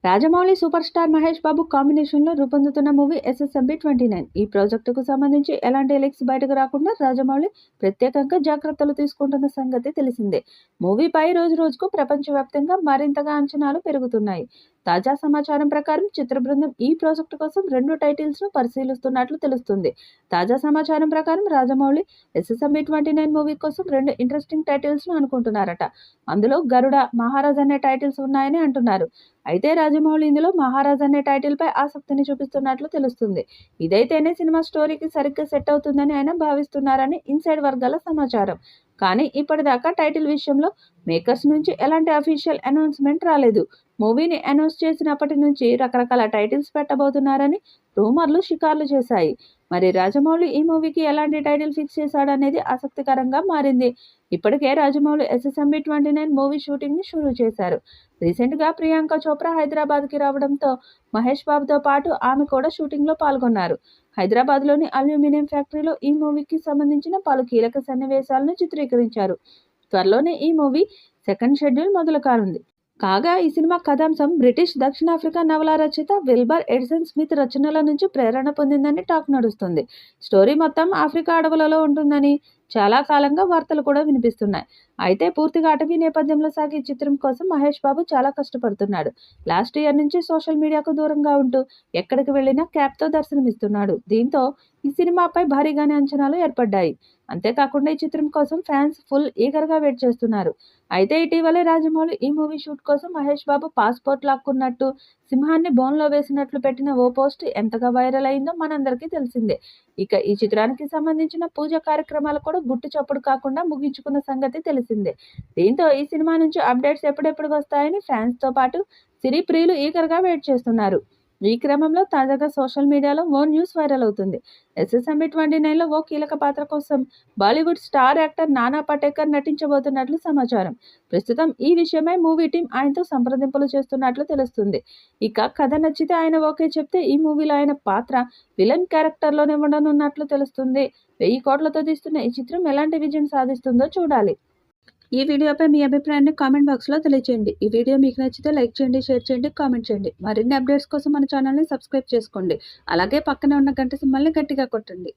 Rajamouli super star Mahesh Babu కాంబినేషన్లో రూపొందుతున్న movie SSMB 29. ఈ ప్రాజెక్టుకు సంబంధించి ఎలాంటి లీక్స్ బయటకు రాకుండా రాజమౌళి ప్రత్యేకంగా జాగ్రత్తలు తీసుకుంటున్న సంగతి తెలిసిందే. మూవీపై రోజుకు ప్రపంచవ్యాప్తంగా మరింతగా అంచనాలు పెరుగుతున్నాయి. తాజా సమాచారం ప్రకారం చిత్ర బృందం ఈ ప్రాజెక్టు కోసం 2 టైటిల్స్ ను పరిశీలిస్తున్నట్లు తెలుస్తుంది. తాజా సమాచారం ప్రకారం రాజమౌళి ఎస్ఎస్ఎంబి 29 మూవీ కోసం 2 ఇంట్రెస్టింగ్ టైటిల్స్ ను అనుకుంటున్నారట. అందులో గరుడ, మహారాజ్ అనే టైటిల్స్ ఉన్నాయని అంటున్నారు. అయితే రాజమౌళి ఇందులో మహారాజ్ అనే టైటిల్ పై ఆసక్తిని చూపిస్తున్నట్లు తెలుస్తుంది. ఇదైతేనే సినిమా స్టోరీకి సరిగ్గా సెట్ అవుతుందని ఆయన భావిస్తున్నారని ఇన్సైడ్ వర్గాల సమాచారం. కానీ ఇప్పటిదాకా టైటిల్ విషయంలో మేకర్స్ నుంచి ఎలాంటి అఫీషియల్ అనౌన్స్మెంట్ రాలేదు. మూవీని అనౌన్స్ చేసినప్పటి నుంచి రకరకాల టైటిల్స్ పెట్టబోతున్నారని రూమర్లు షికార్లు చేశాయి. మరి రాజమౌళి ఈ మూవీకి ఎలాంటి టైటిల్ ఫిక్స్ చేశాడనేది ఆసక్తికరంగా మారింది. ఇప్పటికే రాజమౌళి ఎస్ఎస్ఎంబి 29 మూవీ షూటింగ్ ని షురూ చేశారు. రీసెంట్ గా ప్రియాంక చోప్రా హైదరాబాద్ కి రావడంతో మహేష్ బాబుతో పాటు ఆమె కూడా షూటింగ్ లో పాల్గొన్నారు. హైదరాబాద్ లోని అల్యూమినియం ఫ్యాక్టరీలో ఈ మూవీకి సంబంధించిన పలు కీలక సన్నివేశాలను చిత్రీకరించారు. త్వరలోనే ఈ మూవీ సెకండ్ షెడ్యూల్ మొదలు కానుంది. కాగా ఈ సినిమా కథాంశం బ్రిటిష్ దక్షిణాఫ్రికా నవల రచయిత విల్బర్ ఎడిసన్ స్మిత్ రచనల నుంచి ప్రేరణ పొందిందని టాక్ నడుస్తుంది. స్టోరీ మొత్తం ఆఫ్రికా అడవులలో ఉంటుందని చాలా కాలంగా వార్తలు కూడా వినిపిస్తున్నాయి. అయితే పూర్తిగా అటవీ నేపథ్యంలో సాగే చిత్రం కోసం మహేష్ బాబు చాలా కష్టపడుతున్నాడు. లాస్ట్ ఇయర్ నుంచి సోషల్ మీడియాకు దూరంగా ఉంటూ ఎక్కడికి వెళ్ళినా క్యాప్తో దర్శనమిస్తున్నాడు. దీంతో ఈ సినిమాపై భారీగానే అంచనాలు ఏర్పడ్డాయి. అంతేకాకుండా ఈ చిత్రం కోసం ఫ్యాన్స్ ఫుల్ ఈగర్గా వెయిట్ చేస్తున్నారు. అయితే ఇటీవలే రాజమౌళి ఈ మూవీ షూట్ కోసం మహేష్ బాబు పాస్పోర్ట్ లాక్కున్నట్టు, సింహాన్ని బోన్లో వేసినట్లు పెట్టిన ఓ పోస్ట్ ఎంతగా వైరల్ అయిందో మనందరికీ తెలిసిందే. ఇక ఈ చిత్రానికి సంబంధించిన పూజ కార్యక్రమాలు కూడా గుట్టు చప్పుడు కాకుండా ముగించుకున్న సంగతి తెలిసిందే. దీంతో ఈ సినిమా నుంచి అప్డేట్స్ ఎప్పుడెప్పుడు వస్తాయని ఫ్యాన్స్ తో పాటు సినీ ప్రియులు ఈగర్గా వెయిట్ చేస్తున్నారు. ఈ క్రమంలో తాజాగా సోషల్ మీడియాలో ఓ న్యూస్ వైరల్ అవుతుంది. ఎస్ఎస్ఎంబి 29లో ఓ కీలక పాత్ర కోసం బాలీవుడ్ స్టార్ యాక్టర్ నానా పటేకర్ నటించబోతున్నట్లు సమాచారం. ప్రస్తుతం ఈ విషయమై మూవీ టీం ఆయనతో సంప్రదింపులు చేస్తున్నట్లు తెలుస్తుంది. ఇక కథ నచ్చితే ఆయన ఓకే చెప్తే ఈ మూవీలో ఆయన పాత్ర విలన్ క్యారెక్టర్లోనే ఉండనున్నట్లు తెలుస్తుంది. 1000 కోట్లతో తీస్తున్న ఈ చిత్రం ఎలాంటి విజయం సాధిస్తుందో చూడాలి. ఈ వీడియోపై మీ అభిప్రాయాన్ని కామెంట్ బాక్స్లో తెలియజేయండి. ఈ వీడియో మీకు నచ్చితే లైక్ చేయండి, షేర్ చేయండి, కామెంట్ చేయండి. మరిన్ని అప్డేట్స్ కోసం మన ఛానల్ని సబ్స్క్రైబ్ చేసుకోండి. అలాగే పక్కనే ఉన్న గంట సింబల్ని గట్టిగా కొట్టండి.